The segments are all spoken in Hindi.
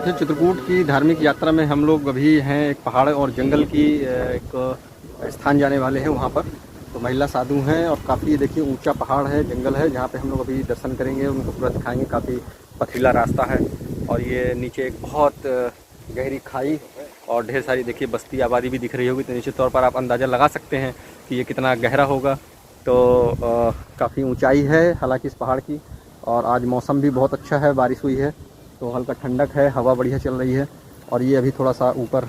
देखिए, चित्रकूट की धार्मिक यात्रा में हम लोग अभी हैं एक पहाड़ और जंगल की एक स्थान जाने वाले हैं वहाँ पर। तो महिला साधु हैं और काफ़ी देखिए ऊंचा पहाड़ है, जंगल है, जहाँ पे हम लोग अभी दर्शन करेंगे, उनको पूरा दिखाएंगे। काफ़ी पथरीला रास्ता है और ये नीचे एक बहुत गहरी खाई और ढेर सारी देखिए बस्ती आबादी भी दिख रही होगी। तो निश्चित तौर पर आप अंदाज़ा लगा सकते हैं कि ये कितना गहरा होगा। तो काफ़ी ऊंचाई है हालांकि इस पहाड़ की। और आज मौसम भी बहुत अच्छा है, बारिश हुई है तो हल्का ठंडक है, हवा बढ़िया चल रही है। और ये अभी थोड़ा सा ऊपर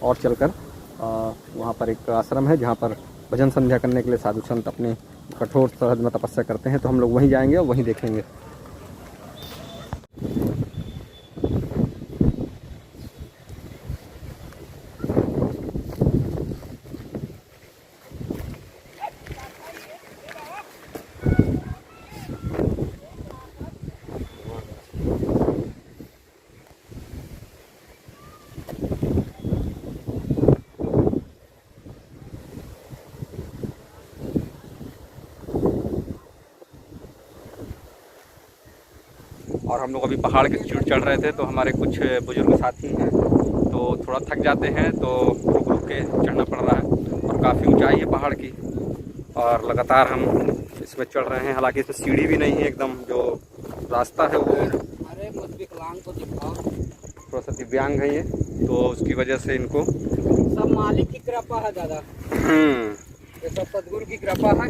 और चलकर वहाँ पर एक आश्रम है जहाँ पर भजन संध्या करने के लिए साधु संत अपने कठोर शरद में तपस्या करते हैं। तो हम लोग वहीं जाएंगे और वहीं देखेंगे। और हम लोग अभी पहाड़ के चढ़ चढ़ रहे थे तो हमारे कुछ बुजुर्ग साथी हैं तो थोड़ा थक जाते हैं तो रुक रुक के चढ़ना पड़ रहा है। और काफ़ी ऊंचाई है पहाड़ की और लगातार हम इसमें चढ़ रहे हैं। हालांकि इसमें सीढ़ी भी नहीं है, एकदम जो रास्ता है वो अरे मुझ विकलांग को दिखाओ। थोड़ा सा दिव्यांग है ये, तो उसकी वजह से इनको सब मालिक की कृपा है दादा, ये सब सदगुरु की कृपा है।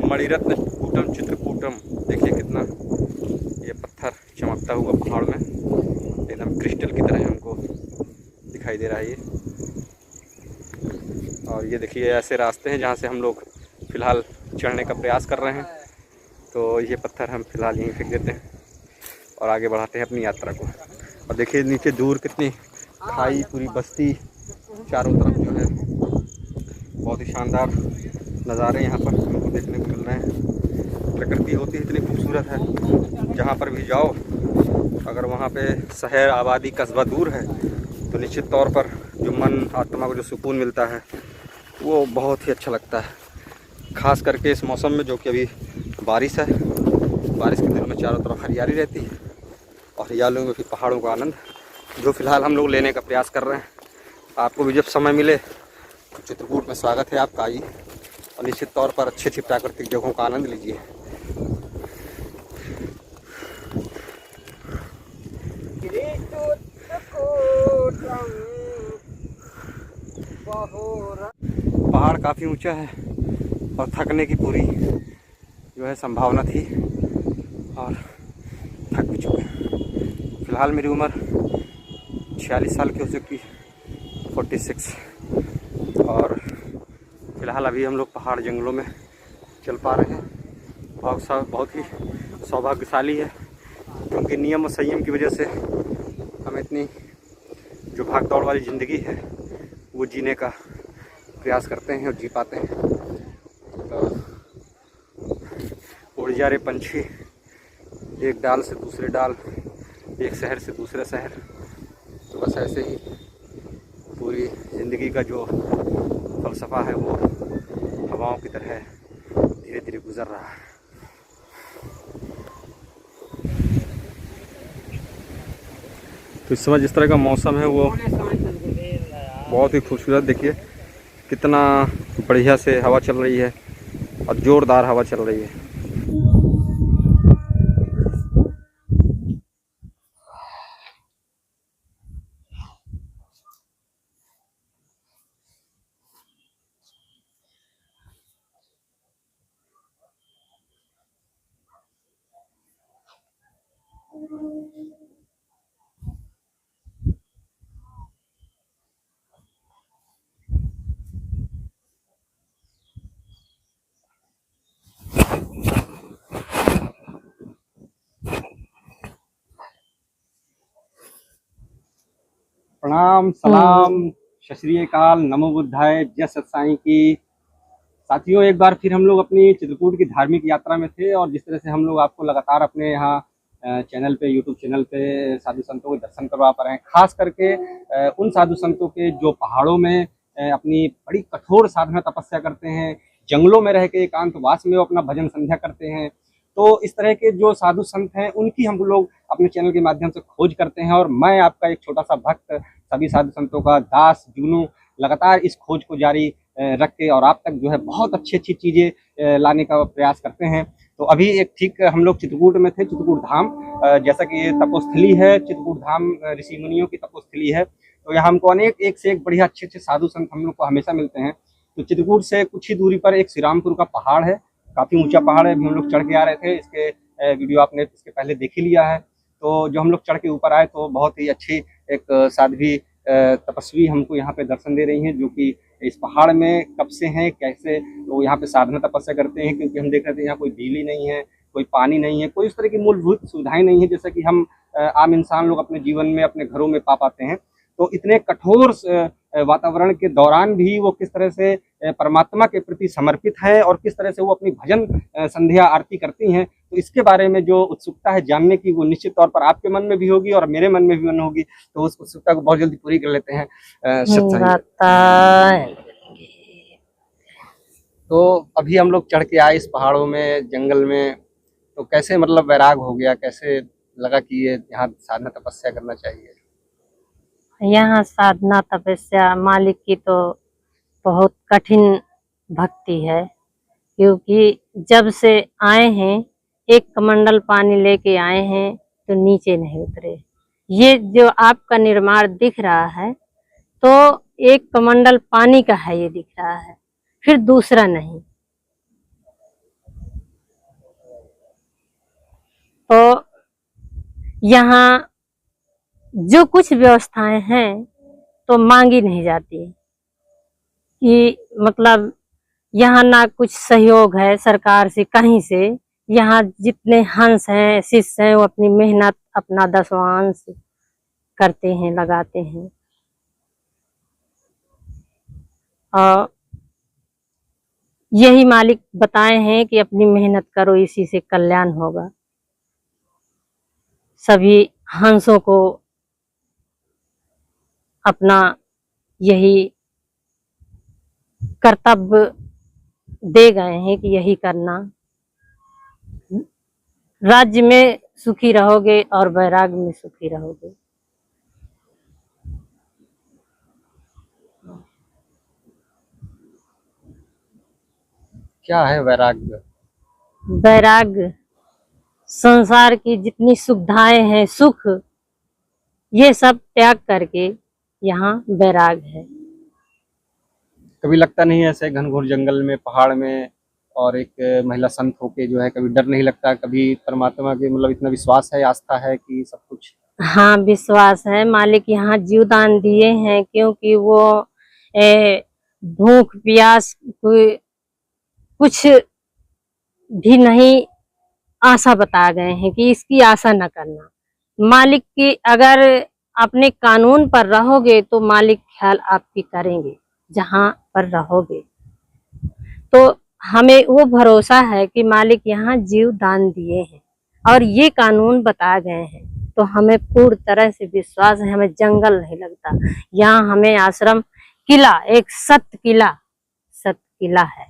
मणिरत्न कूटम चित्रकूटम, देखिए कितना ये पत्थर चमकता हुआ पहाड़ में एकदम क्रिस्टल की तरह हमको दिखाई दे रहा है ये। और ये देखिए ऐसे रास्ते हैं जहाँ से हम लोग फ़िलहाल चढ़ने का प्रयास कर रहे हैं। तो ये पत्थर हम फ़िलहाल यहीं फेंक देते हैं और आगे बढ़ाते हैं अपनी यात्रा को। और देखिए नीचे दूर कितनी खाई, पूरी बस्ती चारों तरफ जो है, बहुत ही शानदार नज़ारे यहाँ पर हमको देखने को मिल रहे हैं। प्रकृति होती है इतनी खूबसूरत है, जहाँ पर भी जाओ अगर वहाँ पे शहर आबादी कस्बा दूर है तो निश्चित तौर पर जो मन आत्मा को जो सुकून मिलता है वो बहुत ही अच्छा लगता है। ख़ास करके इस मौसम में जो कि अभी बारिश है, बारिश के दिनों में चारों तरफ हरियाली रहती है और हरियालियों में फिर पहाड़ों का आनंद जो फ़िलहाल हम लोग लेने का प्रयास कर रहे हैं। आपको भी जब समय मिले तो चित्रकूट में स्वागत है आपका, आइए और निश्चित तौर पर अच्छी अच्छी प्राकृतिक जगहों का आनंद लीजिए। पहाड़ काफ़ी ऊंचा है और थकने की पूरी जो है संभावना थी और थक भी चुके हैं। फ़िलहाल मेरी उम्र 46 साल की हो चुकी है, 46। और फ़िलहाल अभी हम लोग पहाड़ जंगलों में चल पा रहे हैं। बहुत ही सौभाग्यशाली है क्योंकि नियम और संयम की वजह से हम इतनी जो भाग दौड़ वाली ज़िंदगी है वो जीने का प्रयास करते हैं और जी पाते हैं। तो उड़ जा रहे पंछी एक डाल से दूसरे डाल, एक शहर से दूसरे शहर, तो बस ऐसे ही पूरी ज़िंदगी का जो फलसफा है वो हवाओं की तरह धीरे धीरे गुजर रहा है। तो इस समय जिस तरह का मौसम है वो बहुत ही खूबसूरत, देखिए कितना बढ़िया से हवा चल रही है और ज़ोरदार हवा चल रही है। प्रणाम, सलाम, सत श्री अकाल, नमो बुद्धाय, जय सत साईं की। साथियों, एक बार फिर हम लोग अपनी चित्रकूट की धार्मिक यात्रा में थे और जिस तरह से हम लोग आपको लगातार अपने यहाँ चैनल पे, यूट्यूब चैनल पे साधु संतों के दर्शन करवा पा रहे हैं। खास करके उन साधु संतों के जो पहाड़ों में अपनी बड़ी कठोर साधना तपस्या करते हैं, जंगलों में रह के एकांतवास में वो अपना भजन संध्या करते हैं। तो इस तरह के जो साधु संत हैं उनकी हम लोग अपने चैनल के माध्यम से खोज करते हैं, और मैं आपका एक छोटा सा भक्त, सभी साधु संतों का दास जुगनू, लगातार इस खोज को जारी रख के और आप तक जो है बहुत अच्छी चीज़ें लाने का प्रयास करते हैं। तो अभी एक ठीक हम लोग चित्रकूट में थे, चित्रकूट धाम, जैसा कि ये तपोस्थली है, चित्रकूट धाम ऋषि मुनियों की तपोस्थली है। तो यहाँ हमको अनेक एक से एक बढ़िया अच्छे साधु संत हम लोग को हमेशा मिलते हैं। तो चित्रकूट से कुछ ही दूरी पर एक श्री रामपुर का पहाड़ है, काफ़ी ऊंचा पहाड़ है। अभी हम लोग चढ़ के आ रहे थे, इसके वीडियो आपने इसके पहले देख ही लिया है। तो जो हम लोग चढ़ के ऊपर आए तो बहुत ही अच्छी एक साध्वी तपस्वी हमको यहाँ पे दर्शन दे रही हैं, जो कि इस पहाड़ में कब से हैं, कैसे वो यहाँ पे साधना तपस्या करते हैं। क्योंकि हम देख रहे थे यहाँ कोई बिजली नहीं है, कोई पानी नहीं है, कोई इस तरह की मूलभूत सुविधाएं नहीं है जैसा कि हम आम इंसान लोग अपने जीवन में अपने घरों में पा पाते हैं। तो इतने कठोर वातावरण के दौरान भी वो किस तरह से परमात्मा के प्रति समर्पित है और किस तरह से वो अपनी भजन संध्या आरती करती हैं, तो इसके बारे में जो उत्सुकता है जानने की, वो निश्चित तौर पर आपके मन में भी होगी और मेरे मन में भी मन होगी। तो उस उत्सुकता को बहुत जल्दी पूरी कर लेते हैं सत्संग। तो अभी हम लोग चढ़ के आए इस पहाड़ों में, जंगल में, तो कैसे मतलब वैराग हो गया, कैसे लगा कि ये यहाँ साधना तपस्या करना चाहिए? यहाँ साधना तपस्या मालिक की तो बहुत कठिन भक्ति है, क्योंकि जब से आए हैं एक कमंडल पानी लेके आए हैं तो नीचे नहीं उतरे। ये जो आपका निर्माण दिख रहा है तो एक कमंडल पानी का है, ये दिख रहा है, फिर दूसरा नहीं। तो यहाँ जो कुछ व्यवस्थाएं हैं तो मांगी नहीं जाती, कि मतलब यहाँ ना कुछ सहयोग है सरकार से कहीं से। यहाँ जितने हंस हैं, शिष्य हैं, वो अपनी मेहनत अपना दसवांश करते हैं, लगाते हैं। और यही मालिक बताए हैं कि अपनी मेहनत करो, इसी से कल्याण होगा। सभी हंसों को अपना यही कर्तव्य दे गए हैं कि यही करना। राज्य में सुखी रहोगे और वैराग में सुखी रहोगे। क्या है वैराग्य? वैराग्य संसार की जितनी सुविधाएं हैं, सुख, ये सब त्याग करके यहाँ वैराग है। कभी लगता नहीं है ऐसे घनघोर जंगल में, पहाड़ में, और एक महिला संत होके जो है, कभी डर नहीं लगता? कभी परमात्मा के मतलब इतना विश्वास है, आस्था है कि सब कुछ? हाँ, विश्वास है। मालिक यहाँ जीवदान दिए हैं, क्योंकि वो भूख प्यास कुछ भी नहीं आशा बता गए हैं कि इसकी आशा न करना। मालिक की अगर अपने कानून पर रहोगे तो मालिक ख्याल आपकी करेंगे जहाँ पर रहोगे। तो हमें वो भरोसा है कि मालिक यहाँ जीव दान दिए हैं और ये कानून बता गए हैं, तो हमें पूर्ण तरह से विश्वास है। हमें जंगल नहीं लगता, यहाँ हमें आश्रम किला, एक सत किला है,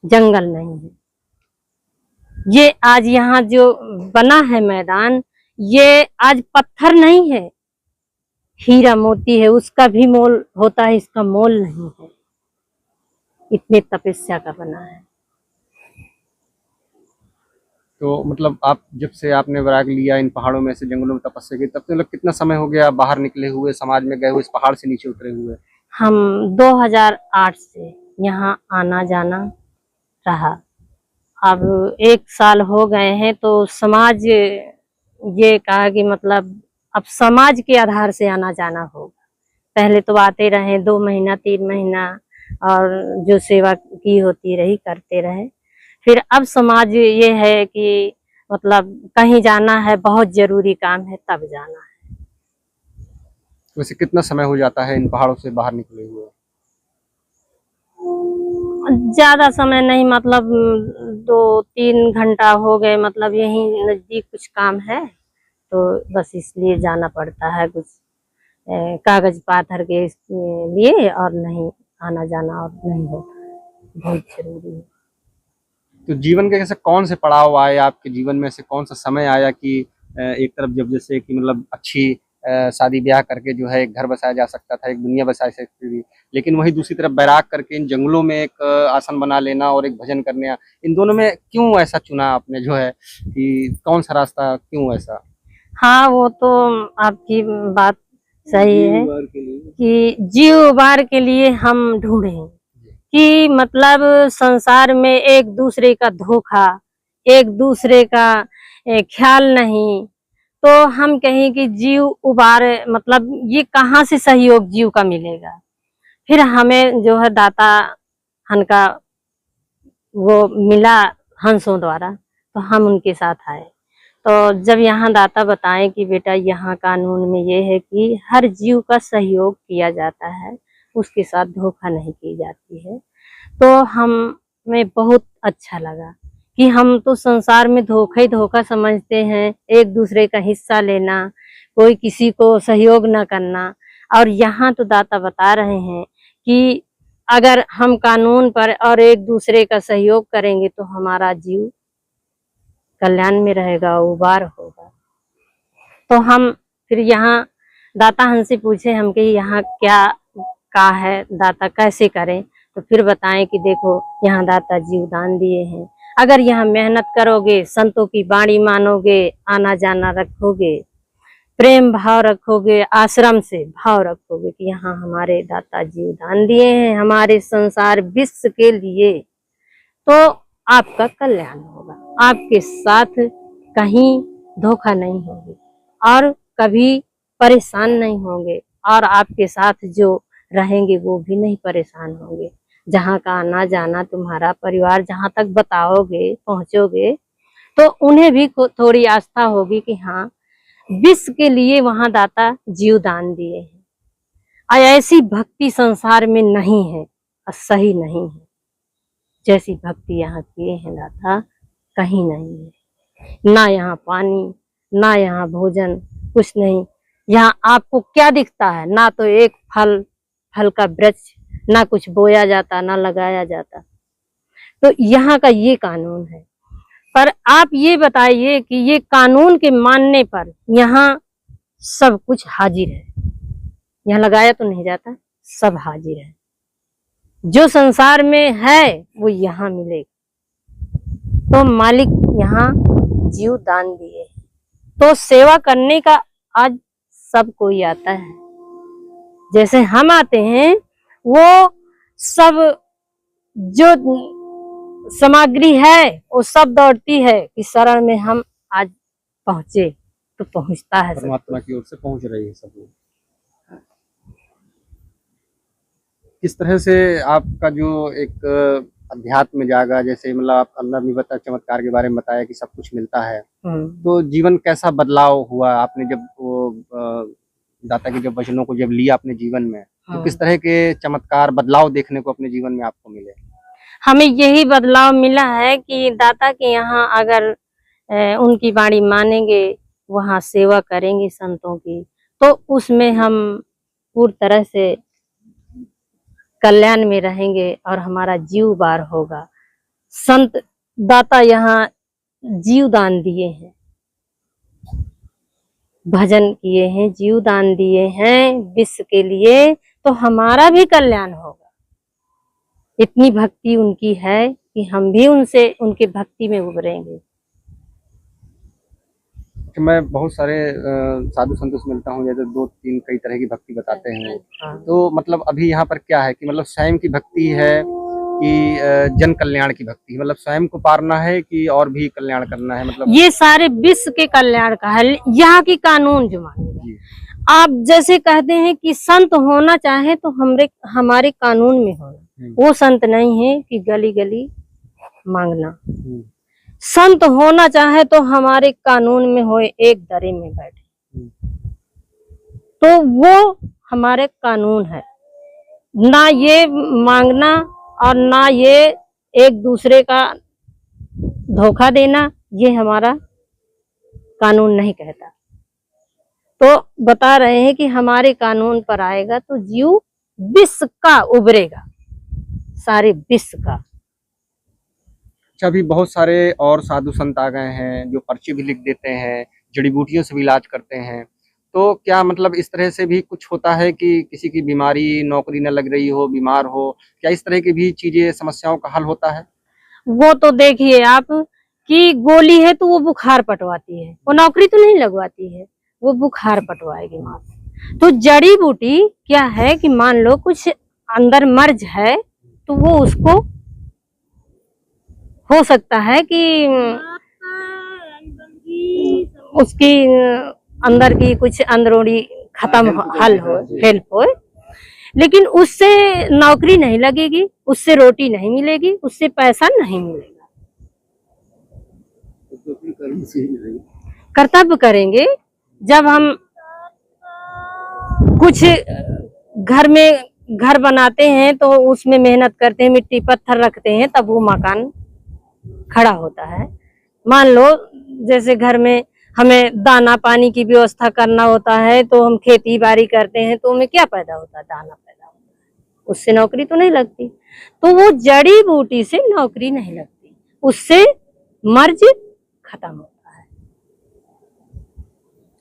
जंगल नहीं है। ये आज यहाँ जो बना है मैदान, ये आज पत्थर नहीं है, हीरा मोती है, उसका भी मोल होता है, इसका मोल नहीं है। इतने तपस्या का बना है। तो मतलब आप जब से आपने वैराग लिया, इन पहाड़ों में से जंगलों में तपस्या की, तब से मतलब कितना समय हो गया बाहर निकले हुए, समाज में गए हुए, इस पहाड़ से नीचे उतरे हुए? हम 2008 से यहाँ आना जाना रहा। अब 1 साल हो गए हैं, तो समाज ये कहा कि मतलब अब समाज के आधार से आना जाना होगा। पहले तो आते रहे 2 महीना 3 महीना, और जो सेवा की होती रही करते रहे। फिर अब समाज ये है कि मतलब कहीं जाना है, बहुत जरूरी काम है, तब जाना है। वैसे कितना समय हो जाता है इन पहाड़ों से बाहर निकले हुए? ज्यादा समय नहीं, मतलब 2-3 घंटा हो गए। मतलब यही नजदीक कुछ काम है तो बस इसलिए जाना पड़ता है, कुछ कागज पाथर के लिए, और नहीं आना जाना और नहीं होता है, बहुत जरूरी है। तो जीवन के कैसे कौन से पड़ाव आए आपके जीवन में, से कौन सा समय आया कि एक तरफ जब जैसे कि मतलब अच्छी शादी ब्याह करके जो है एक घर बसाया जा सकता था, एक दुनिया बसा सकती थी, लेकिन वही दूसरी तरफ बैराग करके इन जंगलों में एक आसन बना लेना और एक भजन करने, इन दोनों में क्यों ऐसा चुना आपने जो है कि कौन सा रास्ता, क्यों ऐसा? हाँ, वो तो आपकी बात सही है कि जीव उबार के लिए हम ढूंढे कि मतलब संसार में एक दूसरे का धोखा, एक दूसरे का ख्याल नहीं, तो हम कहें कि जीव उबार मतलब ये कहाँ से सहयोग जीव का मिलेगा। फिर हमें जो है दाता हन का वो मिला हंसों द्वारा, तो हम उनके साथ आए। तो जब यहाँ दाता बताएं कि बेटा यहाँ कानून में ये है कि हर जीव का सहयोग किया जाता है, उसके साथ धोखा नहीं की जाती है, तो हमें बहुत अच्छा लगा कि हम तो संसार में धोखा ही धोखा समझते हैं, एक दूसरे का हिस्सा लेना, कोई किसी को सहयोग न करना। और यहाँ तो दाता बता रहे हैं कि अगर हम कानून पर और एक दूसरे का सहयोग करेंगे तो हमारा जीव कल्याण में रहेगा, उबार होगा। तो हम फिर यहाँ दाता हमसे पूछे हम कि यहाँ क्या का है दाता, कैसे करें? तो फिर बताएं कि देखो यहाँ दाता जीवदान दिए हैं, अगर यहाँ मेहनत करोगे, संतों की वाणी मानोगे, आना जाना रखोगे, प्रेम भाव रखोगे, आश्रम से भाव रखोगे कि यहाँ हमारे दाता जीवदान दिए हैं हमारे संसार विश्व के लिए, तो आपका कल्याण होगा, आपके साथ कहीं धोखा नहीं होगी और कभी परेशान नहीं होंगे, और आपके साथ जो रहेंगे वो भी नहीं परेशान होंगे। जहाँ का आना जाना तुम्हारा परिवार जहाँ तक बताओगे, पहुंचोगे, तो उन्हें भी थोड़ी आस्था होगी कि हाँ विश्व के लिए वहां दाता जीवदान दिए हैं। और ऐसी भक्ति संसार में नहीं है और सही नहीं है, जैसी भक्ति यहाँ किए हैं दाता कहीं नहीं है। ना यहाँ पानी, ना यहाँ भोजन, कुछ नहीं। यहाँ आपको क्या दिखता है? ना तो एक फल का वृक्ष, ना कुछ बोया जाता, ना लगाया जाता। तो यहाँ का ये कानून है। पर आप ये बताइए कि ये कानून के मानने पर यहाँ सब कुछ हाजिर है, यहाँ लगाया तो नहीं जाता, सब हाजिर है। जो संसार में है वो यहाँ मिलेगा। तो मालिक यहाँ जीव दान दिए, तो सेवा करने का आज सब कोई आता है। जैसे हम आते हैं, वो सब जो सामग्री है वो सब दौड़ती है कि शरण में हम आज पहुंचे, तो पहुंचता है, परमात्मा की ओर से पहुंच रही है सब लोग। किस तरह से आपका जो एक अध्यात्म में जागा, जैसे मतलब आप अंदर में बता चमत्कार के बारे में बताया कि सब कुछ मिलता है, तो जीवन कैसा बदलाव हुआ आपने जब वो दाता के जब वचनों को जब लिया अपने जीवन में, तो किस तरह के चमत्कार बदलाव देखने को अपने जीवन में आपको मिले? हमें यही बदलाव मिला है कि दाता के यहाँ अगर उनकी वाणी मानेंगे, वहाँ सेवा करेंगे संतों की, तो उसमें हम पूरी तरह से कल्याण में रहेंगे और हमारा जीव बार होगा। संत दाता यहाँ जीव दान दिए हैं, भजन किए हैं, जीव दान दिए हैं विश्व के लिए, तो हमारा भी कल्याण होगा। इतनी भक्ति उनकी है कि हम भी उनसे उनकी भक्ति में उभरेंगे। मैं बहुत सारे साधु संतों से मिलता हूँ, जैसे 2-3 कई तरह की भक्ति बताते हैं। तो मतलब अभी यहाँ पर क्या है कि मतलब स्वयं की भक्ति है कि जन कल्याण की भक्ति, मतलब स्वयं को पारना है कि और भी कल्याण करना है? मतलब ये सारे विश्व के कल्याण का है, यहाँ की कानून जो मानेगा। आप जैसे कहते हैं कि संत होना चाहे तो हमारे कानून में होना, वो संत नहीं है कि गली गली मांगना। संत होना चाहे तो हमारे कानून में होए, एक दरे में बैठे, तो वो हमारे कानून है। ना ये मांगना और ना ये एक दूसरे का धोखा देना, ये हमारा कानून नहीं कहता। तो बता रहे हैं कि हमारे कानून पर आएगा तो जीव विश्व का उभरेगा, सारे विश्व का। अच्छा, अभी बहुत सारे और साधु संत आ गए हैं जो पर्चे भी लिख देते हैं, जड़ी बूटियों से भी इलाज करते हैं। तो क्या मतलब इस तरह से भी कुछ होता है कि किसी की बीमारी, नौकरी न लग रही हो, बीमार हो, क्या इस तरह की भी चीजें, समस्याओं का हल होता है? वो तो देखिए आप कि गोली है तो वो बुखार पटवाती है, वो नौकरी तो नहीं लगवाती है, वो बुखार पटवाएगी माँ से। तो जड़ी बूटी क्या है कि मान लो कुछ अंदर मर्ज है तो वो उसको हो सकता है कि उसकी अंदर की कुछ अंदरूनी खत्म हल हो, हेल्प हो, लेकिन उससे नौकरी नहीं लगेगी, उससे रोटी नहीं मिलेगी, उससे पैसा नहीं मिलेगा। कर्तव्य करेंगे। जब हम कुछ घर में घर बनाते हैं तो उसमें मेहनत करते हैं, मिट्टी पत्थर रखते हैं, तब वो मकान खड़ा होता है। मान लो जैसे घर में हमें दाना पानी की व्यवस्था करना होता है तो हम खेती बाड़ी करते हैं तो हमें क्या पैदा होता है? दाना पैदा होता है, उससे नौकरी तो नहीं लगती। तो वो जड़ी बूटी से नौकरी नहीं लगती, उससे मर्ज खत्म होता है।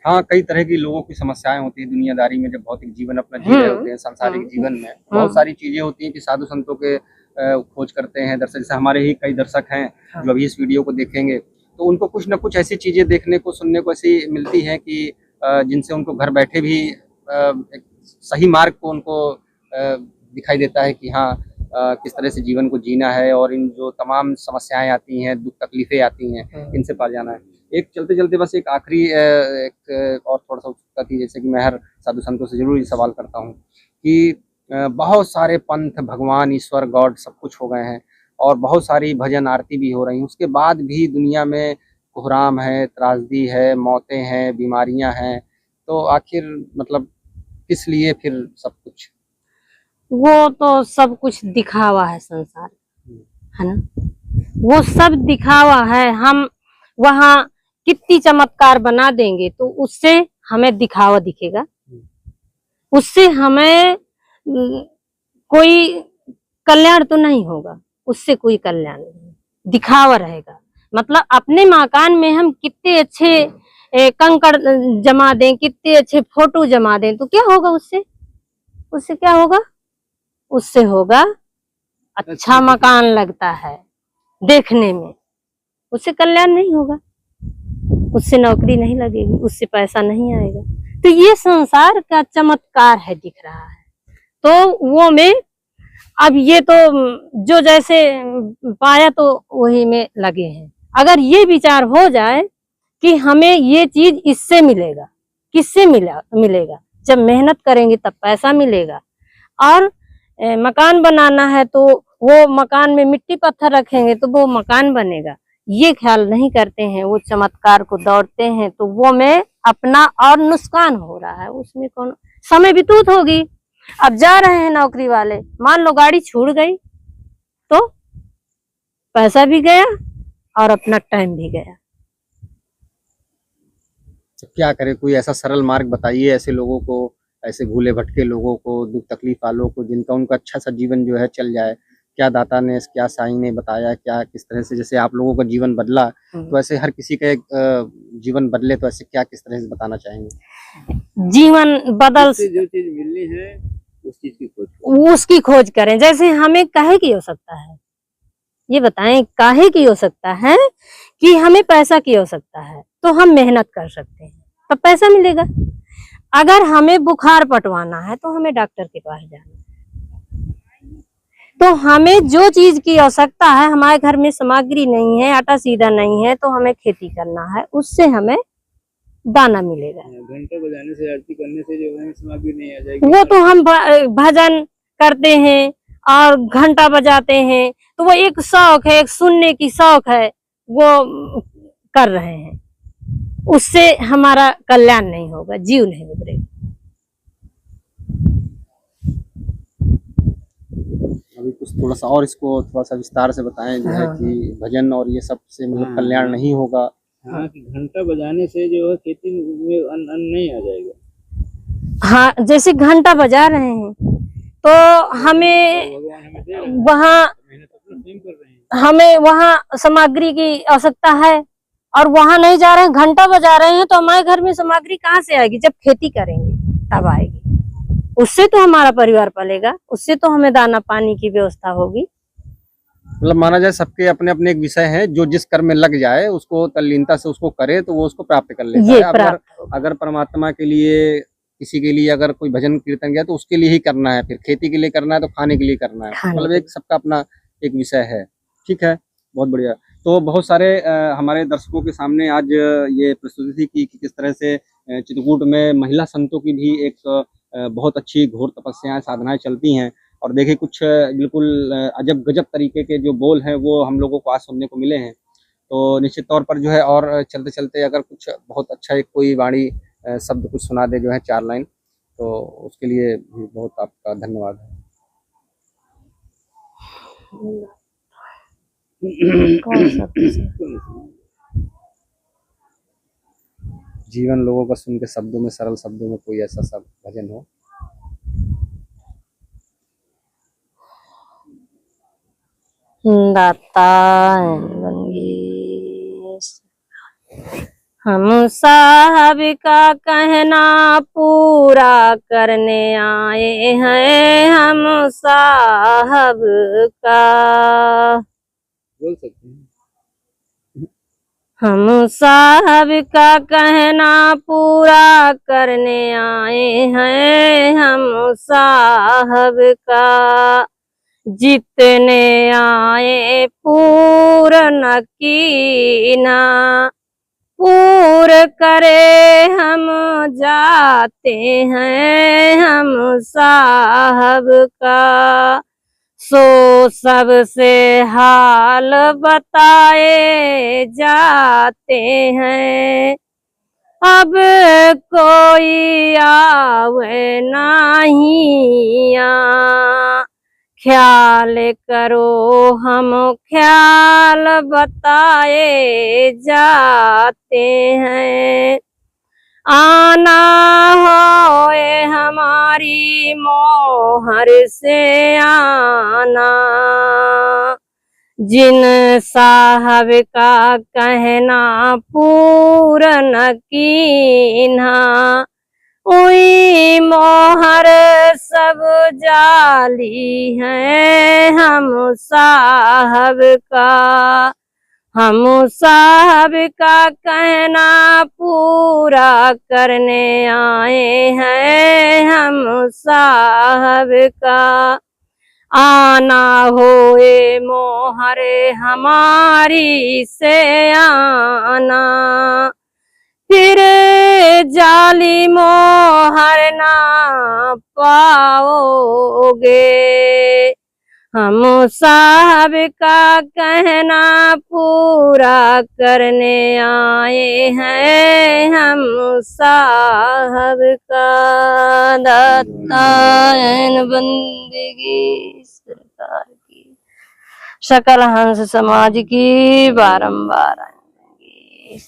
हाँ, कई तरह की लोगों की समस्याएं होती है दुनियादारी में, जब भौतिक जीवन अपना जी रहे होते हैं, सांसारिक जीवन में बहुत सारी चीजें होती हैं कि साधु संतों के खोज करते हैं दर्शक। जैसे हमारे ही कई दर्शक हैं जो अभी इस वीडियो को देखेंगे, तो उनको कुछ न कुछ ऐसी चीजें देखने को, सुनने को ऐसी मिलती हैं कि जिनसे उनको घर बैठे भी एक सही मार्ग को उनको दिखाई देता है कि हाँ, किस तरह से जीवन को जीना है और इन जो तमाम समस्याएं आती हैं, दुख तकलीफें आती हैं, इनसे पार जाना है। एक चलते चलते बस एक आखिरी एक और थोड़ा सा उत्सुकता थी, जैसे कि मैं हर साधु संतों से जरूर ये सवाल करता हूँ कि बहुत सारे पंथ, भगवान, ईश्वर, गॉड सब कुछ हो गए हैं और बहुत सारी भजन आरती भी हो रही हैं, उसके बाद भी दुनिया में कोहराम है, त्रासदी है, मौतें हैं, बीमारियां हैं, तो आखिर मतलब किस लिए फिर सब कुछ? वो तो सब कुछ दिखावा है संसार, है ना? वो सब दिखावा है। हम वहाँ कितनी चमत्कार बना देंगे तो उससे हमें दिखावा दिखेगा, उससे हमें कोई कल्याण तो नहीं होगा, उससे कोई कल्याण नहीं, दिखावा रहेगा। मतलब अपने मकान में हम कितने अच्छे कंकड़ जमा दें, कितने अच्छे फोटो जमा दें, तो क्या होगा उससे? उससे क्या होगा? उससे होगा अच्छा मकान लगता है देखने में, उससे कल्याण नहीं होगा, उससे नौकरी नहीं लगेगी, उससे पैसा नहीं आएगा। तो ये संसार का चमत्कार है, दिख रहा है। तो वो में अब ये तो जो जैसे पाया तो वही में लगे हैं। अगर ये विचार हो जाए कि हमें ये चीज इससे मिलेगा, किससे मिलेगा? जब मेहनत करेंगे तब पैसा मिलेगा। और मकान बनाना है तो वो मकान में मिट्टी पत्थर रखेंगे तो वो मकान बनेगा, ये ख्याल नहीं करते हैं, वो चमत्कार को दौड़ते हैं, तो वो में अपना और नुकसान हो रहा है। उसमें कौन समय बितूत होगी। अब जा रहे हैं नौकरी वाले, मान लो गाड़ी छूट गई तो पैसा भी गया और अपना टाइम भी गया। तो क्या करें? कोई ऐसा सरल मार्ग बताइए ऐसे लोगों को, ऐसे भूले भटके लोगों को, दुख तकलीफ वालों को, जिनका उनका अच्छा सा जीवन जो है चल जाए। क्या दाता ने, क्या साईं ने बताया, क्या किस तरह से, जैसे आप लोगों का जीवन बदला तो ऐसे हर किसी का एक जीवन बदले, तो ऐसे क्या किस तरह से बताना चाहेंगे? जीवन बदल, जो चीज मिलनी है उस चीज की खोज, उसकी खोज करें। जैसे हमें काहे की हो सकता है, ये बताएं, काहे की हो सकता है कि हमें पैसा की हो सकता है, तो हम मेहनत कर सकते हैं तब पैसा मिलेगा। अगर हमें बुखार पटवाना है तो हमें डॉक्टर के पास जाना है। तो हमें जो चीज की आवश्यकता है, हमारे घर में सामग्री नहीं है, आटा सीधा नहीं है, तो हमें खेती करना है, उससे हमें दाना मिलेगा। घंटे बजाने से, आरती करने से जो है सामग्री नहीं आ जाएगी। वो तो हम भजन करते हैं और घंटा बजाते हैं, तो वो एक शौक है, एक सुनने की शौक है, वो कर रहे हैं, उससे हमारा कल्याण नहीं होगा, जीव नहीं उभरेगा। अभी कुछ थोड़ा सा और इसको थोड़ा सा विस्तार से बताएं, जो है कि भजन और ये सब से मतलब कल्याण नहीं होगा। हाँ, कि घंटा बजाने से जो है खेती में अन्न नहीं आ जाएगा। हाँ, जैसे घंटा बजा रहे हैं तो हमें भगवान हमें दे रहे हैं, वहाँ मेहनत अपना स्वयं कर रहे हैं। हमें वहाँ सामग्री की आवश्यकता है और वहां नहीं जा रहे हैं, घंटा बजा रहे हैं, तो हमारे घर में सामग्री कहाँ से आएगी? जब खेती करेंगे तब आएगी। उससे तो हमारा परिवार पलेगा, उससे तो हमें दाना पानी की व्यवस्था होगी। मतलब माना जाए सबके अपने अपने एक विषय है, जो जिस कर्म में लग जाए उसको तल्लीनता से उसको करे तो वो उसको प्राप्त कर लेता ये है। अगर परमात्मा के लिए, किसी के लिए अगर कोई भजन कीर्तन गया तो उसके लिए ही करना है, फिर खेती के लिए करना है तो खाने के लिए करना है, मतलब एक सबका अपना एक विषय है। ठीक है, बहुत बढ़िया। तो बहुत सारे हमारे दर्शकों के सामने आज ये प्रस्तुति थी कि किस तरह से चित्रकूट में महिला संतों की भी एक बहुत अच्छी घोर तपस्याएं साधनाएं चलती हैं। और देखिए कुछ बिल्कुल अजब गजब तरीके के जो बोल हैं वो हम लोगों को आज सुनने को मिले हैं। तो निश्चित तौर पर जो है, और चलते चलते अगर कुछ बहुत अच्छा एक कोई वाणी शब्द कुछ सुना दे जो है 4 लाइन, तो उसके लिए भी बहुत आपका धन्यवाद है। जीवन लोगों का सुन के शब्दों में, सरल शब्दों में कोई ऐसा सब भजन हो। दाता हम साहब का कहना पूरा करने आए हैं, हम साहब का। बोल सकते हैं। हम साहब का कहना पूरा करने आए हैं, हम साहब का। जितने आए पूर्ण कीना, पूर करे हम जाते हैं, हम साहब का। सो सबसे हाल बताए जाते हैं, अब कोई आवे नहीं आ। ख्याल करो हम ख्याल बताए जाते हैं, आना होए हमारी मोहर से आना। जिन साहब का कहना पूर्ण कीन्हा, उई मोहर सब जाली है, हम साहब का। हम साहब का कहना पूरा करने आए हैं, हम साहब का। आना होए मोहरे हमारी से आना, फिर जाली मोहर ना पाओगे। हम साहब का कहना पूरा करने आए हैं, हम साहब का। दातायन बंदगी सरकार की, सकल हंस समाज की बारंबार आएंगी।